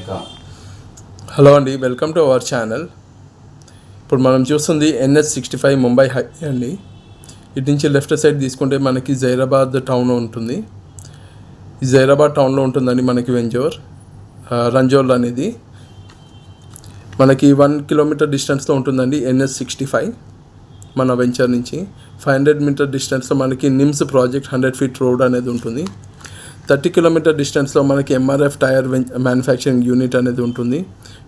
Hello అండి, welcome to our channel. ఇప్పుడు మనం చూస్తుంది NH65 ముంబై హైవే అండి. ఇటు నుంచి లెఫ్ట్ సైడ్ తీసుకుంటే మనకి జైరాబాద్ టౌన్ ఉంటుంది. ఈ జైరాబాద్ టౌన్లో ఉంటుందండి మనకి రంజోల్ అనేది. మనకి 1 కిలోమీటర్ డిస్టెన్స్లో ఉంటుందండి NH65 మన వెంచర్ నుంచి. 500 మీటర్ డిస్టెన్స్లో మనకి నిమ్స్ ప్రాజెక్ట్ 100 ఫీట్ రోడ్ అనేది ఉంటుంది. 30 కిలోమీటర్ డిస్టెన్స్లో మనకి MRF టైర్ మ్యానుఫ్యాక్చరింగ్ యూనిట్ అనేది ఉంటుంది.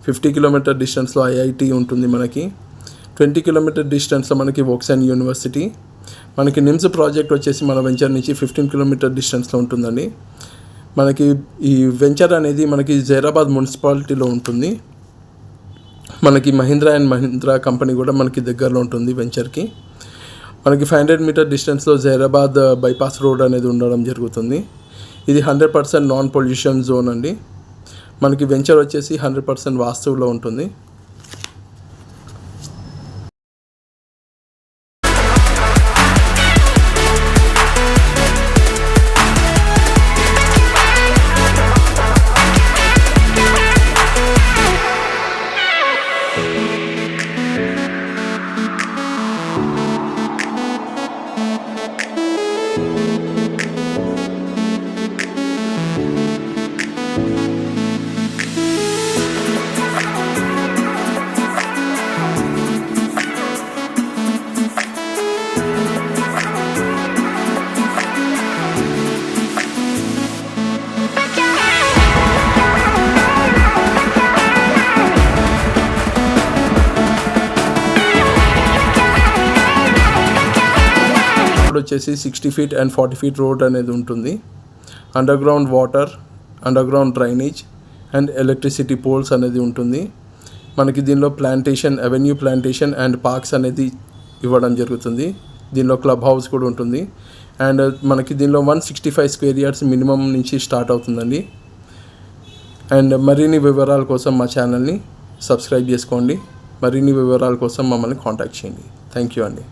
50 కిలోమీటర్ డిస్టెన్స్లో IIT ఉంటుంది మనకి. 20 కిలోమీటర్ డిస్టెన్స్లో మనకి వోక్సన్ యూనివర్సిటీ. మనకి నిమ్స్ ప్రాజెక్ట్ వచ్చేసి మన వెంచర్ నుంచి 15 కిలోమీటర్ డిస్టెన్స్లో ఉంటుందండి. మనకి ఈ వెంచర్ అనేది మనకి జైరాబాద్ మున్సిపాలిటీలో ఉంటుంది. మనకి మహీంద్రా కంపెనీ కూడా మనకి దగ్గరలో ఉంటుంది వెంచర్కి. మనకి 500 మీటర్ డిస్టెన్స్లో జైరాబాద్ బైపాస్ రోడ్ అనేది ఉండడం జరుగుతుంది. ఇది 100% నాన్ పొల్యూషన్ జోన్ అండి. మనకి వెంచర్ వచ్చేసి 100% వాస్తువులో ఉంటుంది. వచ్చేసి 60 ఫీట్ అండ్ 40 ఫీట్ రోడ్ అనేది ఉంటుంది. Underground water, underground drainage and electricity poles అనేది ఉంటుంది. మనకి దీనిలో అవెన్యూ ప్లాంటేషన్ అండ్ పార్క్స్ అనేది ఇవ్వడం జరుగుతుంది. దీనిలో క్లబ్ హౌస్ కూడా ఉంటుంది. అండ్ మనకి దీనిలో 165 స్క్వేర్ యార్డ్స్ మినిమం నుంచి స్టార్ట్ అవుతుందండి. అండ్ మరిన్ని వివరాల కోసం మా ఛానల్ని సబ్స్క్రైబ్ చేసుకోండి. మరిన్ని వివరాల కోసం మమ్మల్ని కాంటాక్ట్ చేయండి. థ్యాంక్ యూ అండి.